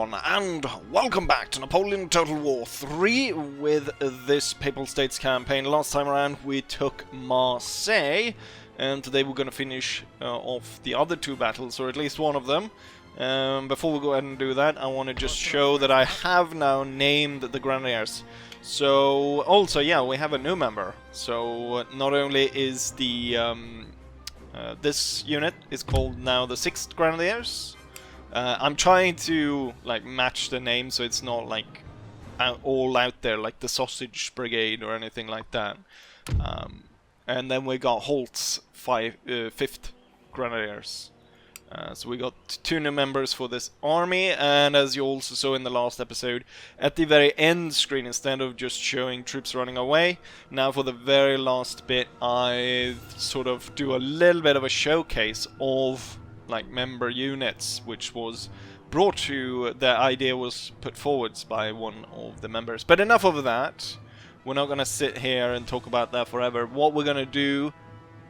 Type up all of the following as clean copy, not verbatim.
everyone, and welcome back to Napoleon Total War 3 with this Papal States campaign. Last time around we took Marseille, and today we're going to finish off the other two battles, or at least one of them. Before we go ahead and do that, I want to just show that I have now named the Grenadiers. So, also, yeah, we have a new member. So, not only is the this unit is called now the 6th Grenadiers. I'm trying to like match the name so it's not like all out there like the Sausage Brigade or anything like that. And then we got Holt's 5th Grenadiers. So we got 2 new members for this army, and as you also saw in the last episode, at the very end screen, instead of just showing troops running away, now for the very last bit I sort of do a little bit of a showcase of like member units, which was brought to, the idea was put forwards by one of the members. But enough of that, we're not gonna sit here and talk about that forever. What we're gonna do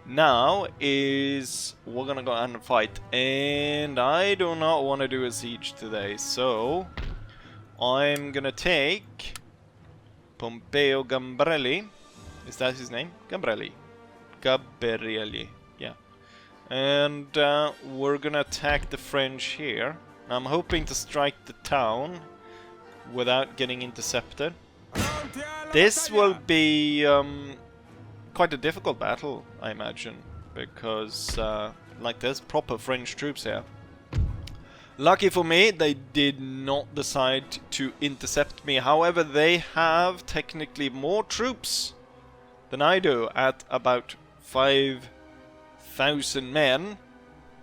now is we're gonna go and fight, and I do not want to do a siege today, so I'm gonna take Pompeo Gambrelli. Is that his name? Gambrelli. Gabrielli, yeah. And we're gonna attack the French here. I'm hoping to strike the town without getting intercepted. This will be quite a difficult battle, I imagine, because like there's proper French troops here. Lucky for me, they did not decide to intercept me. However, they have technically more troops than I do at about 5,000 men.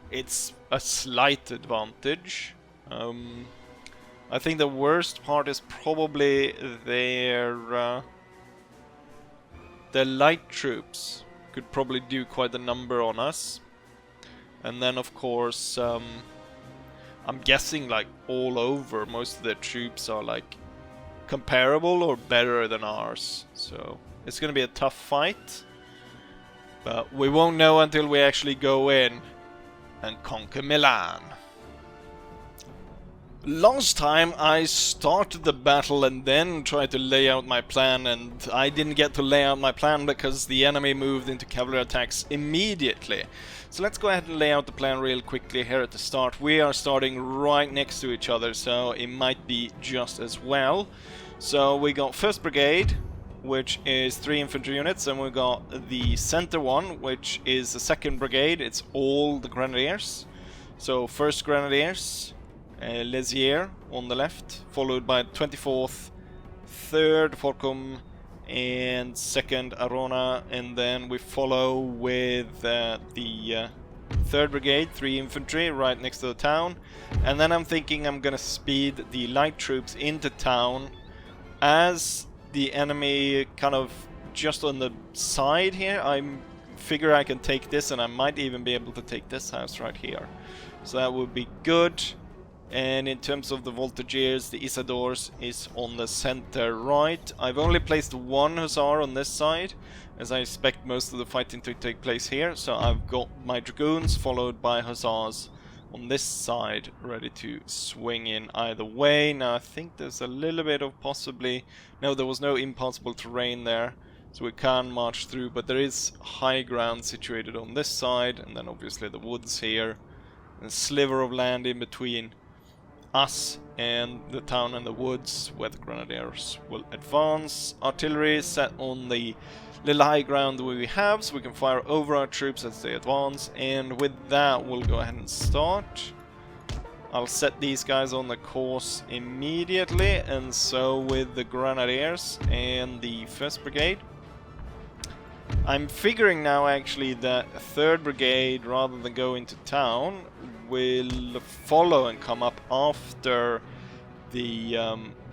It's a slight advantage. I think the worst part is probably their light troops could probably do quite a number on us. And then of course I'm guessing like all over most of their troops are like comparable or better than ours. So it's gonna be a tough fight. But we won't know until we actually go in and conquer Milan. Last time I started the battle and then tried to lay out my plan, and I didn't get to lay out my plan because the enemy moved into cavalry attacks immediately. So let's go ahead and lay out the plan real quickly here at the start. We are starting right next to each other, so it might be just as well. So we got 1st Brigade, which is 3 infantry units, and we got the center one, which is the 2nd Brigade. It's all the Grenadiers. So 1st Grenadiers, Lézier on the left, followed by 24th, 3rd Forcum, and 2nd Arona, and then we follow with the 3rd Brigade, 3 infantry, right next to the town. And then I'm thinking I'm gonna speed the light troops into town as the enemy kind of just on the side here. I figure I can take this, and I might even be able to take this house right here. So that would be good. And in terms of the voltigeurs, the Isadors is on the center right. I've only placed 1 hussar on this side, as I expect most of the fighting to take place here. So I've got my dragoons followed by hussars on this side, ready to swing in either way. Now I think there's a little bit of possibly... No, there was no impassable terrain there, so we can march through, but there is high ground situated on this side, and then obviously the woods here, and a sliver of land in between us and the town and the woods where the Grenadiers will advance. Artillery is set on the little high ground that we have, so we can fire over our troops as they advance, and with that we'll go ahead and start. I'll set these guys on the course immediately, and so with the Grenadiers and the 1st Brigade. I'm figuring now actually that 3rd Brigade, rather than go into town, will follow and come up after the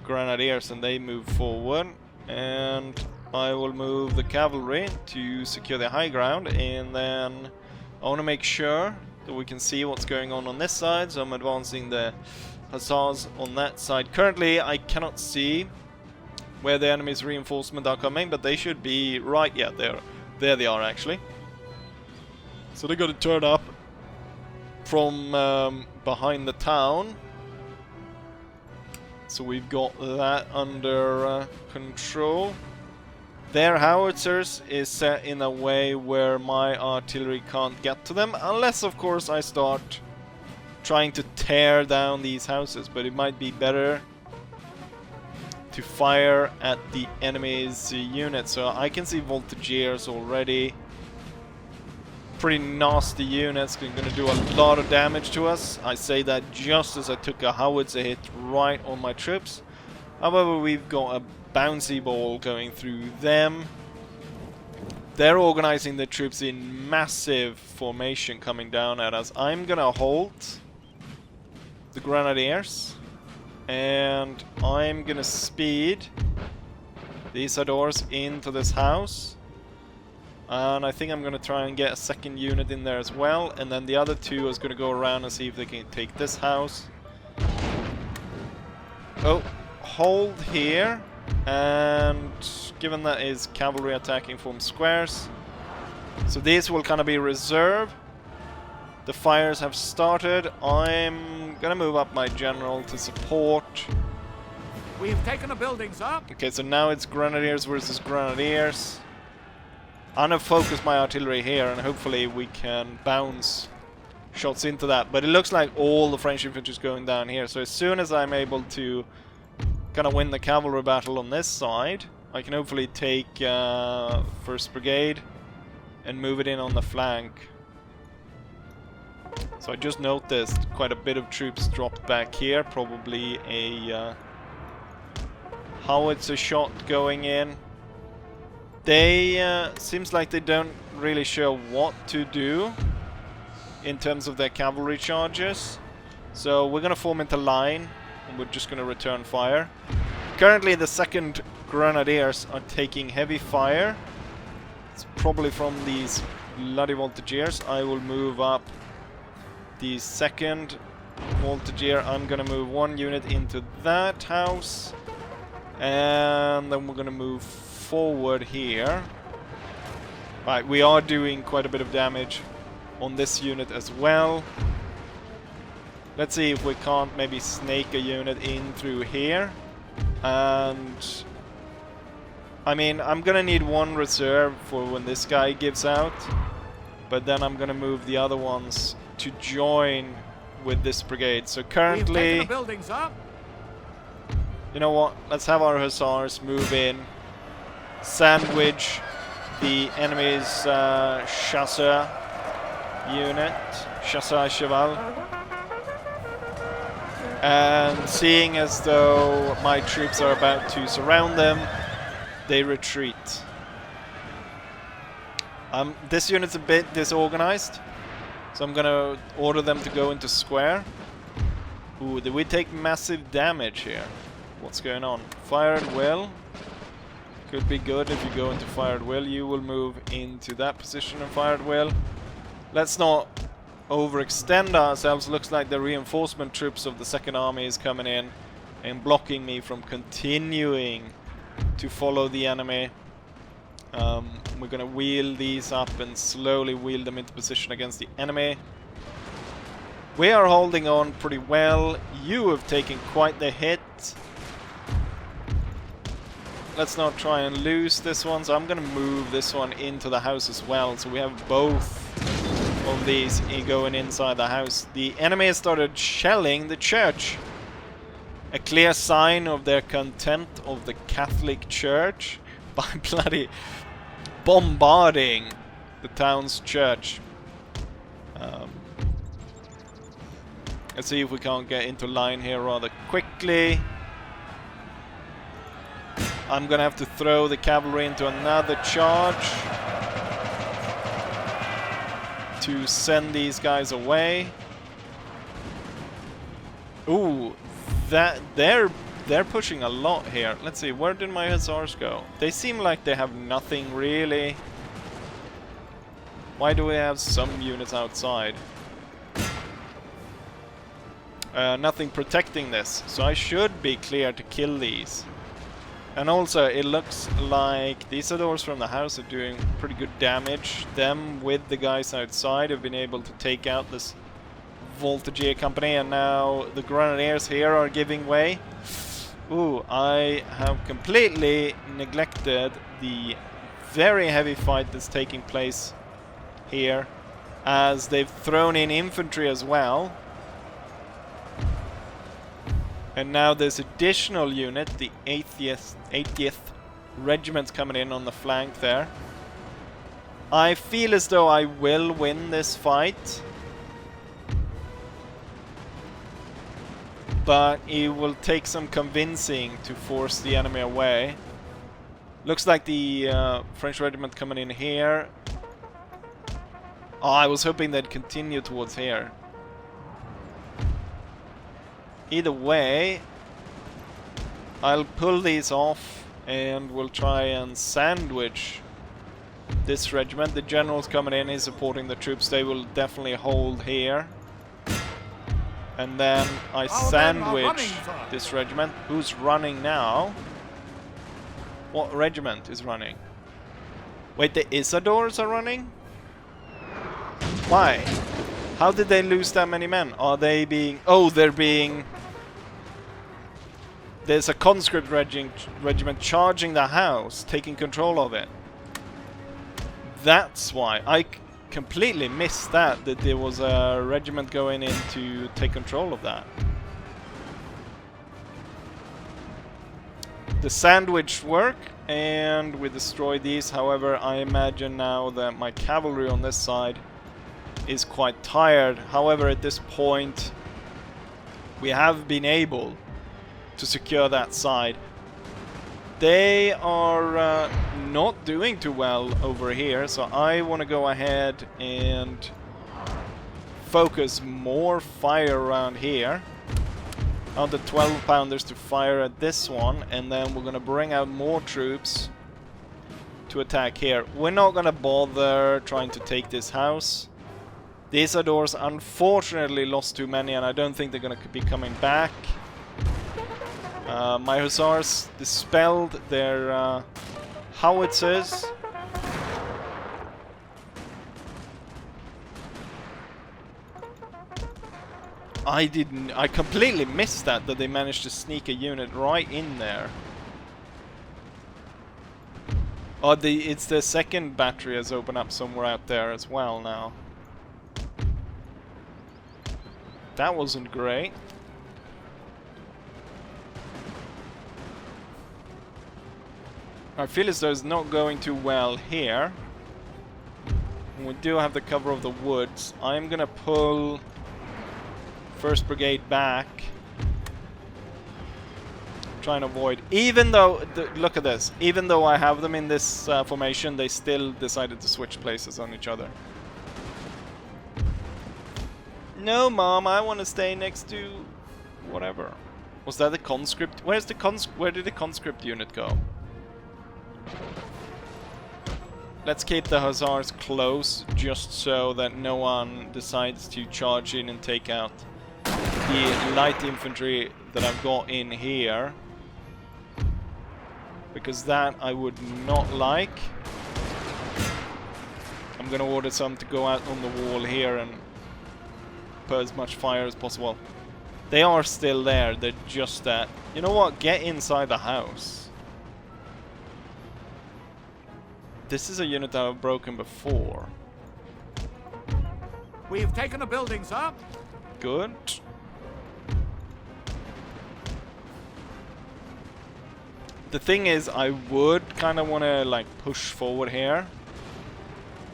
Grenadiers, and they move forward, and I will move the cavalry to secure the high ground, and then I want to make sure that we can see what's going on this side, so I'm advancing the hussars on that side. Currently I cannot see where the enemy's reinforcements are coming, but they should be right, yeah, there they are actually. So they're going to turn up from behind the town, So we've got that under control. Their howitzers is set in a way where my artillery can't get to them, unless of course I start trying to tear down these houses, but it might be better to fire at the enemy's units. So I can see voltigeurs already. Pretty nasty units, going to do a lot of damage to us. I say that just as I took a howitzer hit right on my troops. However, we've got a bouncy ball going through them. They're organizing the troops in massive formation coming down at us. I'm gonna hold the grenadiers, and I'm gonna speed the Isadores into this house. And I think I'm going to try and get a second unit in there as well. And then the other two is going to go around and see if they can take this house. Oh, hold here. And given that is cavalry attacking from squares. So these will kind of be reserve. The fires have started. I'm going to move up my general to support. We've taken a building, sir. Okay, so now it's grenadiers versus grenadiers. I'm gonna focus my artillery here, and hopefully we can bounce shots into that. But it looks like all the French infantry is going down here. So as soon as I'm able to kind of win the cavalry battle on this side, I can hopefully take 1st Brigade and move it in on the flank. So I just noticed quite a bit of troops dropped back here. Probably a howitzer shot going in. They seems like they don't really show what to do in terms of their cavalry charges. So we're going to form into line, and we're just going to return fire. Currently the 2nd Grenadiers are taking heavy fire. It's probably from these bloody voltigeurs. I will move up the 2nd voltigeur. I'm going to move 1 unit into that house, and then we're going to move forward here. Right, we are doing quite a bit of damage on this unit as well. Let's see if we can't maybe snake a unit in through here. And I mean, I'm gonna need 1 reserve for when this guy gives out, but then I'm gonna move the other ones to join with this brigade. So currently, We've taken the buildings up. You know what, let's have our hussars move in, sandwich the enemy's chasseur unit, chasseur cheval, and seeing as though my troops are about to surround them, they retreat. This unit's a bit disorganized, so I'm gonna order them to go into square. Ooh, did we take massive damage here? What's going on? Fire at will. Could be good if you go into fire at will. You will move into that position and fire at will. Let's not overextend ourselves. Looks like the reinforcement troops of the 2nd Army is coming in and blocking me from continuing to follow the enemy. We're gonna wheel these up and slowly wheel them into position against the enemy. We are holding on pretty well. You have taken quite the hit. Let's not try and lose this one, so I'm gonna move this one into the house as well, so we have both of these going inside the house. The enemy has started shelling the church. A clear sign of their contempt of the Catholic Church by bloody bombarding the town's church. Let's see if we can't get into line here rather quickly. I'm gonna have to throw the cavalry into another charge to send these guys away. Ooh, that they're pushing a lot here. Let's see, where did my hussars go? They seem like they have nothing really. Why do we have some units outside? Nothing protecting this, so I should be clear to kill these. And also, it looks like the Isadores from the house are doing pretty good damage. Them with the guys outside have been able to take out this voltigeur company, and now the grenadiers here are giving way. Ooh, I have completely neglected the very heavy fight that's taking place here, as they've thrown in infantry as well. And now there's additional unit, the 80th Regiment's coming in on the flank there. I feel as though I will win this fight, but it will take some convincing to force the enemy away. Looks like the French regiment coming in here. Oh, I was hoping they'd continue towards here. Either way, I'll pull these off and we'll try and sandwich this regiment. The general's coming in, he's supporting the troops. They will definitely hold here. And then I sandwich this regiment. Who's running now? What regiment is running? Wait, the Isadors are running? Why? How did they lose that many men? Are they being... Oh, they're being... There's a conscript regiment charging the house, taking control of it. That's why. I completely missed that there was a regiment going in to take control of that. The sandwich work, and we destroy these. However, I imagine now that my cavalry on this side is quite tired. However, at this point, we have been able to secure that side. They are not doing too well over here, so I want to go ahead and focus more fire around here on the 12-pounders to fire at this one, and then we're going to bring out more troops to attack here. We're not going to bother trying to take this house. The Isadors unfortunately lost too many, and I don't think they're going to be coming back. My hussars dispelled their howitzers. I completely missed that they managed to sneak a unit right in there. Oh, it's the second battery has opened up somewhere out there as well now. That wasn't great. I feel as though it's not going too well here. We do have the cover of the woods. I'm gonna pull 1st Brigade back. Try and avoid. Even though, look at this. Even though I have them in this formation, they still decided to switch places on each other. No, Mom, I want to stay next to whatever. Was that the conscript? Where did the conscript unit go? Let's keep the hussars close, just so that no one decides to charge in and take out the light infantry that I've got in here. Because that I would not like. I'm gonna order some to go out on the wall here and put as much fire as possible. They are still there, they're just that. You know what? Get inside the house. This is a unit that I've broken before. We've taken a building, sir. Good. The thing is, I would kind of want to like push forward here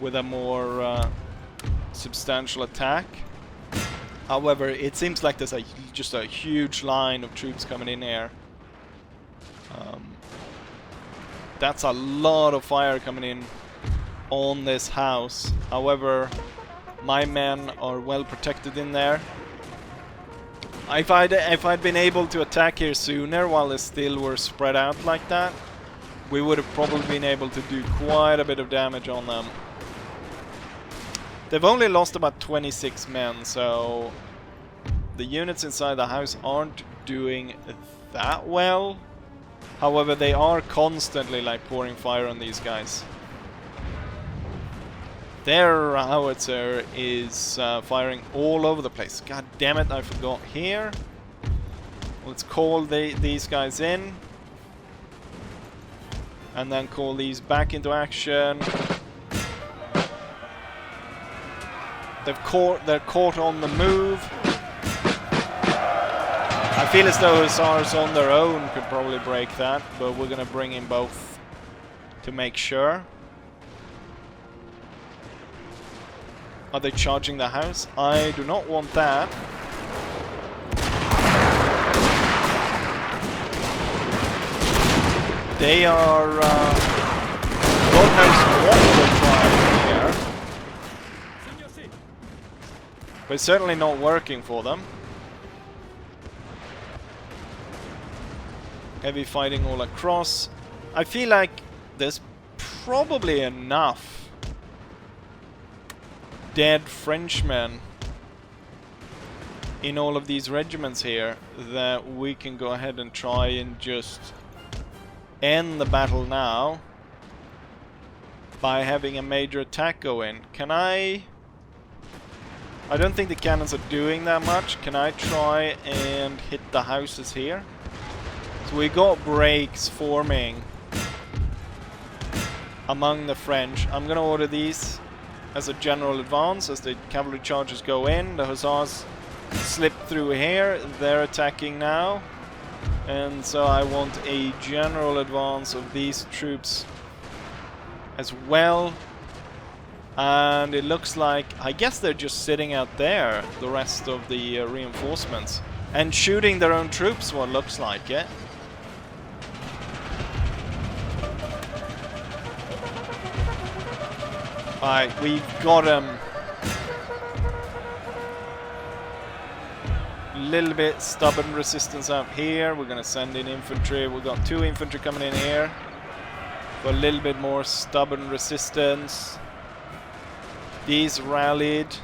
with a more substantial attack. However, it seems like there's just a huge line of troops coming in here. That's a lot of fire coming in on this house. However, my men are well protected in there. If I'd been able to attack here sooner while they still were spread out like that, we would have probably been able to do quite a bit of damage on them. They've only lost about 26 men, so the units inside the house aren't doing that well. However, they are constantly like pouring fire on these guys. Their howitzer is firing all over the place. God damn it, I forgot here. Let's call these guys in. And then call these back into action. They're caught on the move. I feel as though Hussars on their own could probably break that, but we're gonna bring in both to make sure. Are they charging the house? I do not want that. They are, God knows what they're trying here. But it's certainly not working for them. Heavy fighting all across. I feel like there's probably enough dead Frenchmen in all of these regiments here that we can go ahead and try and just end the battle now by having a major attack go in. Can I don't think the cannons are doing that much. Can I try and hit the houses here? So we got breaks forming among the French. I'm gonna order these as a general advance as the cavalry charges go in. The Hussars slip through here. They're attacking now. And so I want a general advance of these troops as well. And it looks like, I guess they're just sitting out there, the rest of the reinforcements. And shooting their own troops, what looks like it. Alright, we've got them. Little bit stubborn resistance up here. We're gonna send in infantry. We've got 2 infantry coming in here for a little bit more stubborn resistance. These rallied.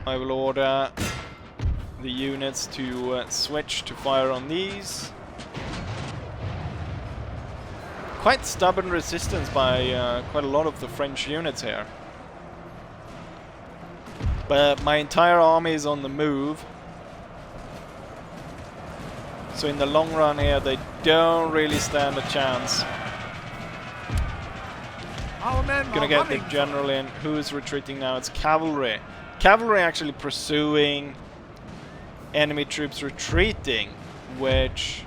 I will order the units to switch to fire on these. Quite stubborn resistance by quite a lot of the French units here. But my entire army is on the move. So in the long run here, they don't really stand a chance. Our men Gonna get the general in. Who is retreating now? It's cavalry. Cavalry actually pursuing enemy troops retreating, which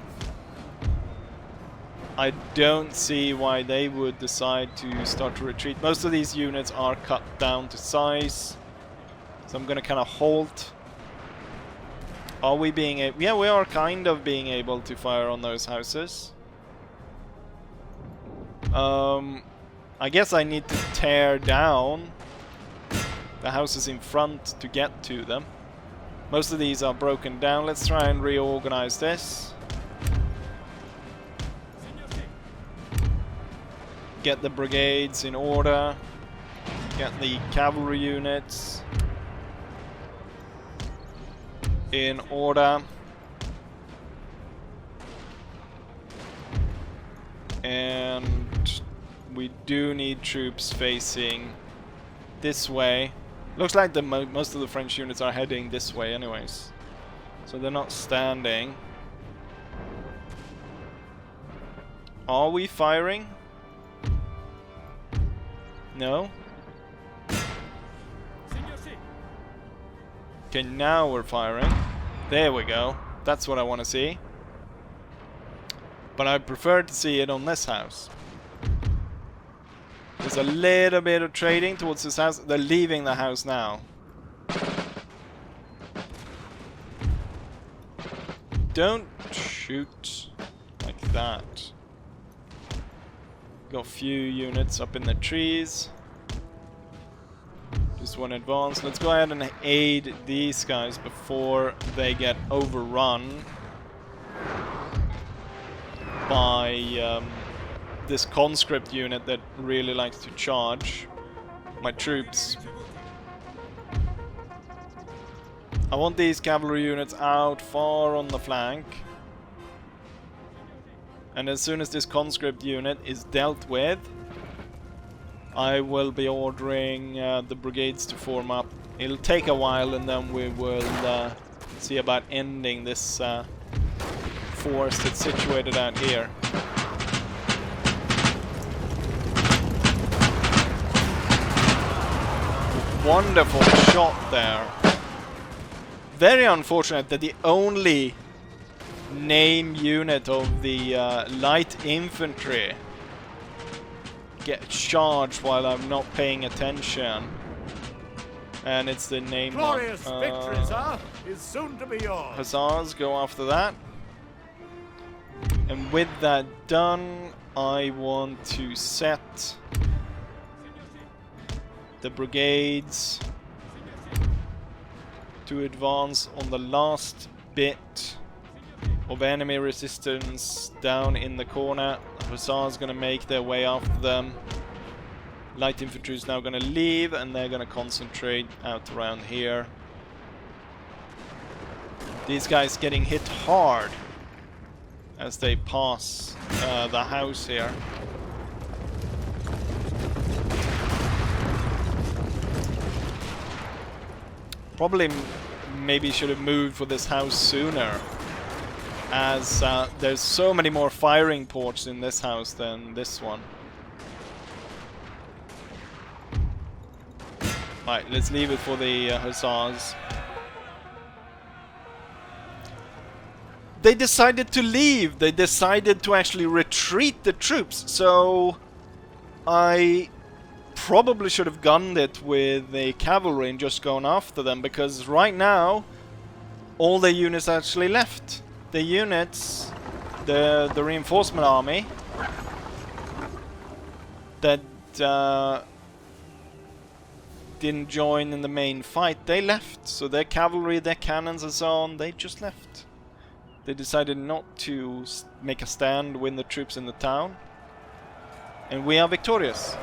I don't see why they would decide to start to retreat. Most of these units are cut down to size. So I'm gonna kind of halt. Are we being able... Yeah, we are kind of being able to fire on those houses. I guess I need to tear down the houses in front to get to them. Most of these are broken down. Let's try and reorganize this. Get the brigades in order. Get the cavalry units in order. And we do need troops facing this way. Looks like most of the French units are heading this way anyways. So they're not standing. Are we firing? No? Okay, now we're firing. There we go. That's what I want to see. But I prefer to see it on this house. There's a little bit of trading towards this house. They're leaving the house now. Don't shoot like that. Got a few units up in the trees. Just one advance. Let's go ahead and aid these guys before they get overrun by this conscript unit that really likes to charge my troops. I want these cavalry units out far on the flank. And as soon as this conscript unit is dealt with, I will be ordering the brigades to form up. It'll take a while and then we will See about ending this force that's situated out here. Wonderful shot there. Very unfortunate that the only name unit of the light infantry get charged while I'm not paying attention. And it's the name Glorious victory, sir, is soon to be yours. Hussars go after that. And with that done, I want to set the brigades to advance on the last bit of enemy resistance down in the corner. Hussars gonna make their way after them. Light infantry is now gonna leave and they're gonna concentrate out around here. These guys getting hit hard as they pass the house here. Probably maybe should have moved for this house sooner, as there's so many more firing ports in this house than this one. Right, let's leave it for the Hussars. They decided to leave. They decided to actually retreat the troops. So I probably should have gunned it with the cavalry and just gone after them, because right now all the units actually left. The units, the reinforcement army that didn't join in the main fight, they left. So their cavalry, their cannons and so on, they just left. They decided not to make a stand, win the troops in the town. And we are victorious.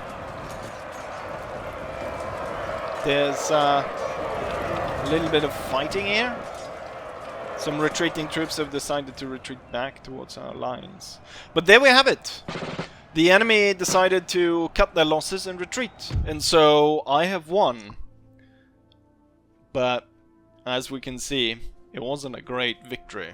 There's a little bit of fighting here. Some retreating troops have decided to retreat back towards our lines. But there we have it. The enemy decided to cut their losses and retreat. And so I have won. But as we can see, it wasn't a great victory.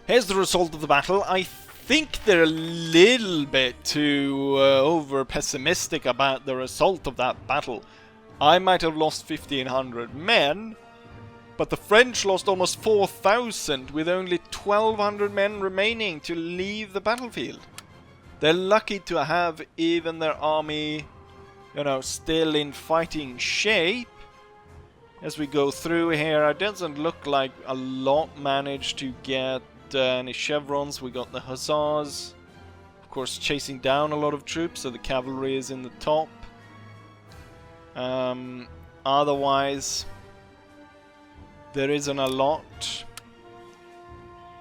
Here's the result of the battle. I think they're a little bit too over pessimistic about the result of that battle. I might have lost 1,500 men, but the French lost almost 4,000 with only 1,200 men remaining to leave the battlefield. They're lucky to have even their army, you know, still in fighting shape. As we go through here, it doesn't look like a lot managed to get any chevrons. We got the hussars, of course, chasing down a lot of troops, so the cavalry is in the top. Otherwise, there isn't a lot.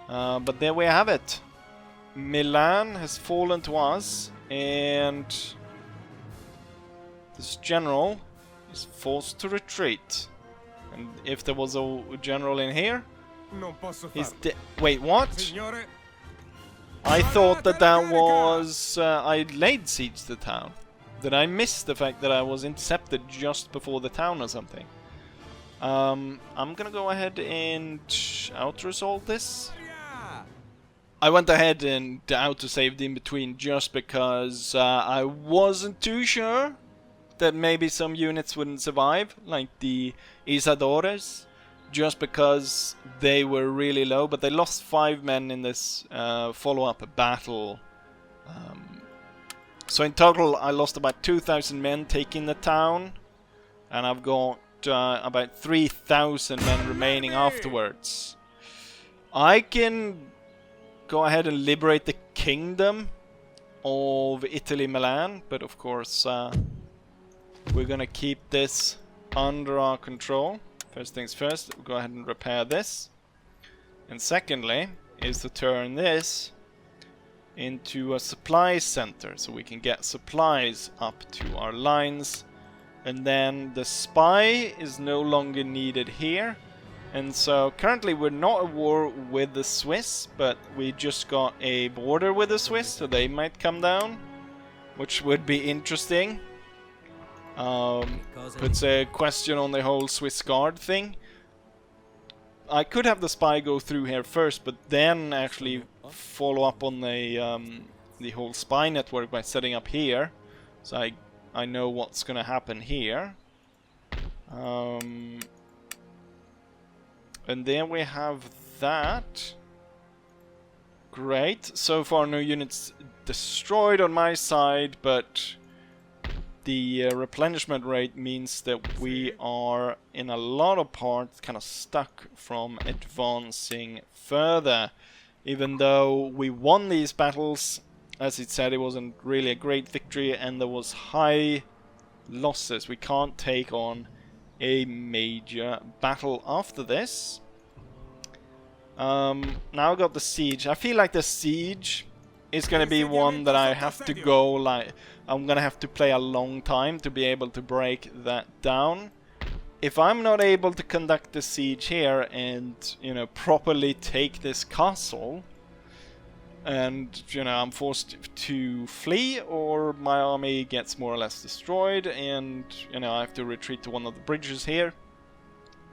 But there we have it. Milan has fallen to us, and this general is forced to retreat. And if there was a general in here, he's dead. Wait, what? I thought that was... I laid siege to the town. Did I miss the fact that I was intercepted just before the town or something? I'm gonna go ahead and out-resolve this. I went ahead and auto-saved in between just because I wasn't too sure that maybe some units wouldn't survive, like the Isadores, just because they were really low, but they lost 5 men in this follow-up battle. So in total I lost about 2,000 men taking the town, and I've got about 3,000 men remaining afterwards. I can go ahead and liberate the kingdom of Italy, Milan, but of course we're gonna keep this under our control. First things first, we'll go ahead and repair this. And secondly, is to turn this into a supply center, so we can get supplies up to our lines. And then the spy is no longer needed here. And so currently we're not at war with the Swiss, but we just got a border with the Swiss, so they might come down, which would be interesting. Puts a question on the whole Swiss Guard thing. I could have the spy go through here first, but then actually follow up on the whole spy network by setting up here, so I know what's gonna happen here. And then we have that. Great. So far no units destroyed on my side, but the replenishment rate means that we are in a lot of parts kind of stuck from advancing further. Even though we won these battles, as it said, it wasn't really a great victory and there was high losses. We can't take on a major battle after this. Now I got the siege. I feel like the siege is going to be one that I have to go, like, I'm going to have to play a long time to be able to break that down. If I'm not able to conduct the siege here and, you know, properly take this castle, and, you know, I'm forced to flee, or my army gets more or less destroyed, and, you know, I have to retreat to one of the bridges here,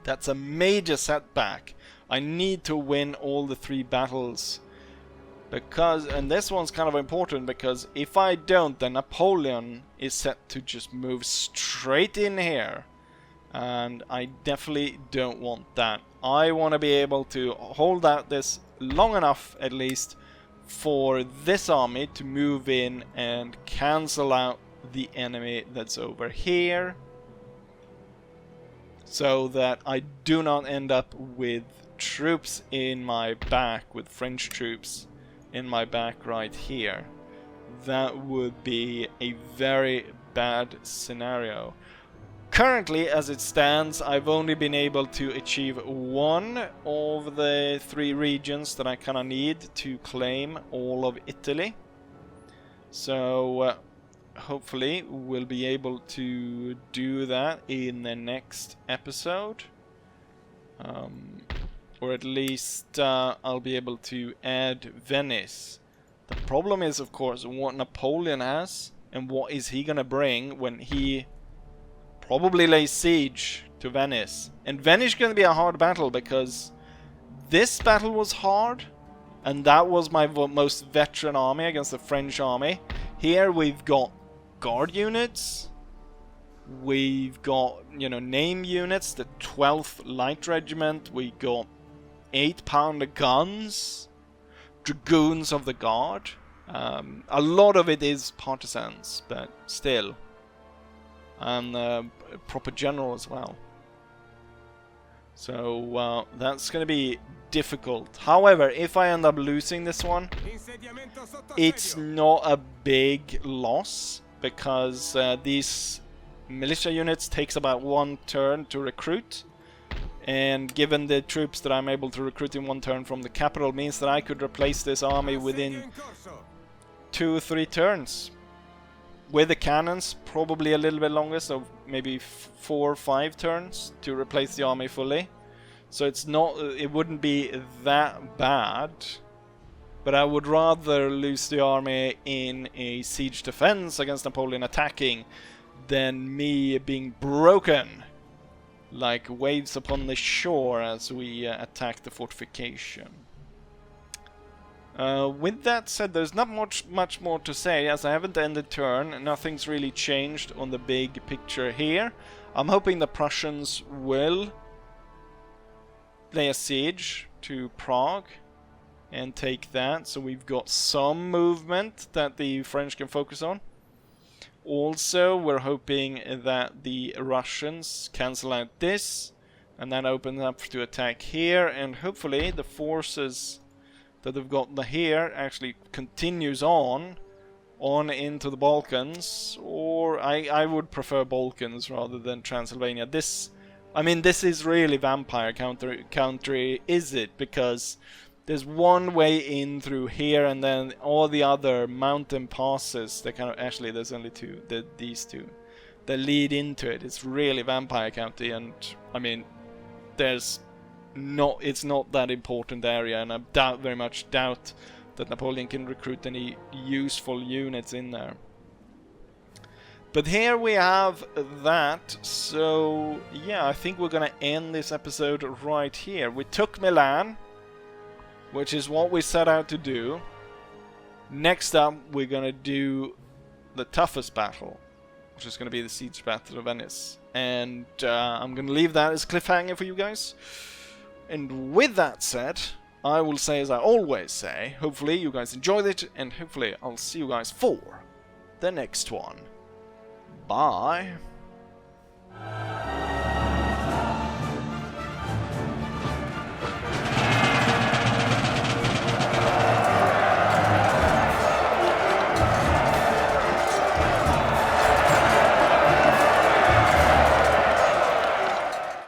that's a major setback. I need to win all the 3 battles. Because, and this one's kind of important, because if I don't, then Napoleon is set to just move straight in here. And I definitely don't want that. I want to be able to hold out this long enough, at least, for this army to move in and cancel out the enemy that's over here. So that I do not end up with troops in my back, with French troops in my back right here. That would be a very bad scenario. Currently, as it stands, I've only been able to achieve 1 of the 3 regions that I kind of need to claim all of Italy. So hopefully we'll be able to do that in the next episode. Or at least I'll be able to add Venice. The problem is, of course, what Napoleon has, and what is he gonna bring when he probably lays siege to Venice. And Venice is gonna be a hard battle, because this battle was hard, And that was my most veteran army against the French army. Here we've got guard units. We've got, you know, name units, the 12th Light Regiment. We got 8-pounder guns, dragoons of the guard. A lot of it is partisans, but still. And a proper general as well. So that's going to be difficult. However, if I end up losing this one, it's not a big loss, because these militia units takes about 1 turn to recruit, and given the troops that I'm able to recruit in 1 turn from the capital, means that I could replace this army within 2 or 3 turns. With the cannons, probably a little bit longer, so maybe 4 or 5 turns to replace the army fully. So it's not, it wouldn't be that bad, but I would rather lose the army in a siege defense against Napoleon attacking than me being broken like waves upon the shore as we attack the fortification. With that said, there's not much more to say, as I haven't ended turn. Nothing's really changed on the big picture here. I'm hoping the Prussians will lay a siege to Prague and take that, so we've got some movement that the French can focus on. Also, we're hoping that the Russians cancel out this, and that opens up to attack here, and hopefully the forces that they've got here actually continues on into the Balkans, or I would prefer Balkans rather than Transylvania. I mean, this is really vampire country, is it? Because there's one way in through here, and then all the other mountain passes, they kind of, actually there's only two, these two, that lead into it. It's really vampire country, and I mean, it's not that important area, and I very much doubt that Napoleon can recruit any useful units in there. But here we have that, so yeah, I think we're gonna end this episode right here. We took Milan, which is what we set out to do. Next up, we're gonna do the toughest battle, which is gonna be the siege battle of Venice. And I'm gonna leave that as a cliffhanger for you guys. And with that said, I will say as I always say, hopefully you guys enjoyed it, and hopefully I'll see you guys for the next one. Bye.